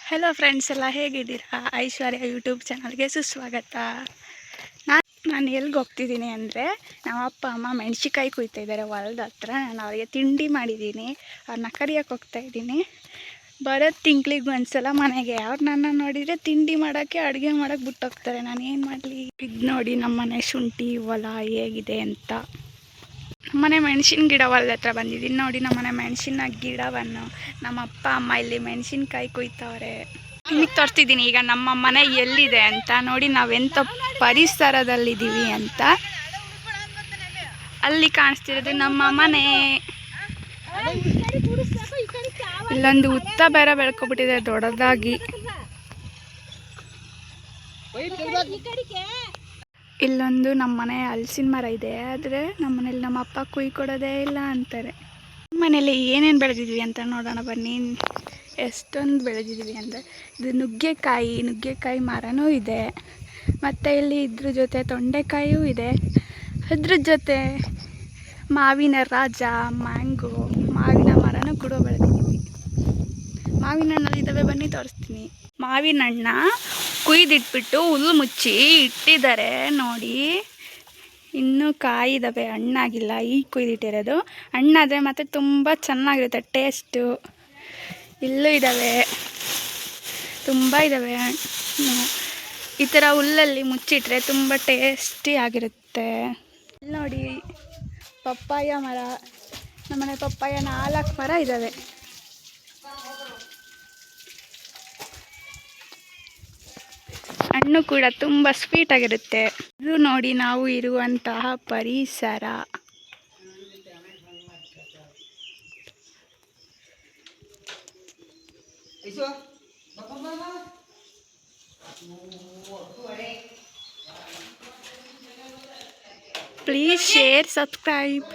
Hello friends ಎಲ್ಲ ಹೇಗಿದ್ದೀರಾ? ಐಶ್ವರ್ಯ YouTube ಚಾನಲ್ಗೆ ಸುಸ್ವಾಗತ. ನಾನು ಎಲ್ಲಿಗೆ ಹೋಗ್ತಿದ್ದೀನಿ ಅಂದರೆ, ನಮ್ಮ ಅಪ್ಪ ಅಮ್ಮ ಮೆಣಸಿನ್ಕಾಯಿ ಕುಯ್ತಾ ಇದ್ದಾರೆ ಹೊಲದ ಹತ್ರ. ನಾನು ಅವರಿಗೆ ತಿಂಡಿ ಮಾಡಿದ್ದೀನಿ, ಅವ್ರನ್ನ ಕರಿಯೋಕ್ಕೆ ಹೋಗ್ತಾಯಿದ್ದೀನಿ. ಬರೋದು ತಿಂಗ್ಳಿಗೆ ಒಂದ್ಸಲ ಮನೆಗೆ. ಅವ್ರು ನನ್ನ ನೋಡಿದರೆ ತಿಂಡಿ ಮಾಡೋಕ್ಕೆ ಅಡುಗೆ ಮಾಡೋಕ್ಕೆ ಬಿಟ್ಟೋಗ್ತಾರೆ. ನಾನು ಏನು ಮಾಡಲಿ? ಇದು ನೋಡಿ ನಮ್ಮನೆ ಶುಂಠಿ ಹೊಲ ಹೇಗಿದೆ ಅಂತ. ನಮ್ಮನೆ ಮೆಣಸಿನ ಗಿಡ ಹೊಲದ ಹತ್ರ ಬಂದಿದ್ದೀನಿ. ನೋಡಿ ನಮ್ಮನೆ ಮೆಣಸಿನ ಗಿಡವನ್ನು ನಮ್ಮ ಅಪ್ಪ ಅಮ್ಮ ಇಲ್ಲಿ ಮೆಣಸಿನ್ಕಾಯಿ ಕುಯ್ತವ್ರೆ. ನಿಮಗೆ ತೋರಿಸ್ತಿದ್ದೀನಿ ಈಗ ನಮ್ಮ ಮನೆ ಎಲ್ಲಿದೆ ಅಂತ. ನೋಡಿ ನಾವೆಂಥ ಪರಿಸರದಲ್ಲಿದ್ದೀವಿ ಅಂತ. ಅಲ್ಲಿ ಕಾಣಿಸ್ತಿರೋದು ನಮ್ಮ ಮನೆ. ಇಲ್ಲೊಂದು ಉತ್ತ ಬೇರೆ ಬೆಳ್ಕೊಬಿಟ್ಟಿದೆ ದೊಡ್ಡದಾಗಿ. ಇಲ್ಲೊಂದು ನಮ್ಮನೆ ಹಲಸಿನ ಮರ ಇದೆ, ಆದರೆ ನಮ್ಮನೇಲಿ ನಮ್ಮ ಅಪ್ಪ ಕೊಡೋದೇ ಇಲ್ಲ ಅಂತಾರೆ. ಮನೇಲಿ ಏನೇನು ಬೆಳೆದಿದ್ವಿ ಅಂತ ನೋಡೋಣ ಬನ್ನಿ. ಎಷ್ಟೊಂದು ಬೆಳೆದಿದ್ವಿ ಅಂದರೆ, ಇದು ನುಗ್ಗೆಕಾಯಿ ಮರನೂ ಇದೆ. ಮತ್ತು ಇಲ್ಲಿ ಇದ್ರ ಜೊತೆ ತೊಂಡೆಕಾಯಿಯೂ ಇದೆ. ಅದ್ರ ಜೊತೆ ಮಾವಿನ ರಾಜ, ಮ್ಯಾಂಗೋ, ಮಾವಿನ ಮರನೂ ಕೂಡ ಬೆಳೆದಿದ್ದೀವಿ. ಮಾವಿನ ಹಣ್ಣಲ್ಲಿದ್ದಾವೆ, ಬನ್ನಿ ತೋರಿಸ್ತೀನಿ. ಮಾವಿನ ಹಣ್ಣ ಕುಯ್ದಿಟ್ಬಿಟ್ಟು ಹುಲ್ಲು ಮುಚ್ಚಿ ಇಟ್ಟಿದ್ದಾರೆ ನೋಡಿ. ಇನ್ನೂ ಕಾಯಿದ್ದಾವೆ, ಹಣ್ಣಾಗಿಲ್ಲ. ಈಗ ಕುಯ್ದಿಟ್ಟಿರೋದು. ಹಣ್ಣಾದರೆ ಮತ್ತು ತುಂಬ ಚೆನ್ನಾಗಿರುತ್ತೆ ಟೇಸ್ಟು. ಇಲ್ಲೂ ಇದ್ದಾವೆ, ತುಂಬ ಇದ್ದಾವೆ ಹಣ್ಣು. ಈ ಥರ ಹುಲ್ಲಲ್ಲಿ ಮುಚ್ಚಿಟ್ರೆ ತುಂಬ ಟೇಸ್ಟಿ ಆಗಿರುತ್ತೆ. ನೋಡಿ ಪಪ್ಪಾಯ ಮರ. ನಮ್ಮನೆ ಪಪ್ಪಾಯ 4 ಮರ ಇದ್ದಾವೆ. ಹಣ್ಣು ಕೂಡ ತುಂಬ ಸ್ವೀಟಾಗಿರುತ್ತೆ. ಇದು ನೋಡಿ ನಾವು ಇರುವಂತಹ ಪರಿಸರ. Please share, subscribe.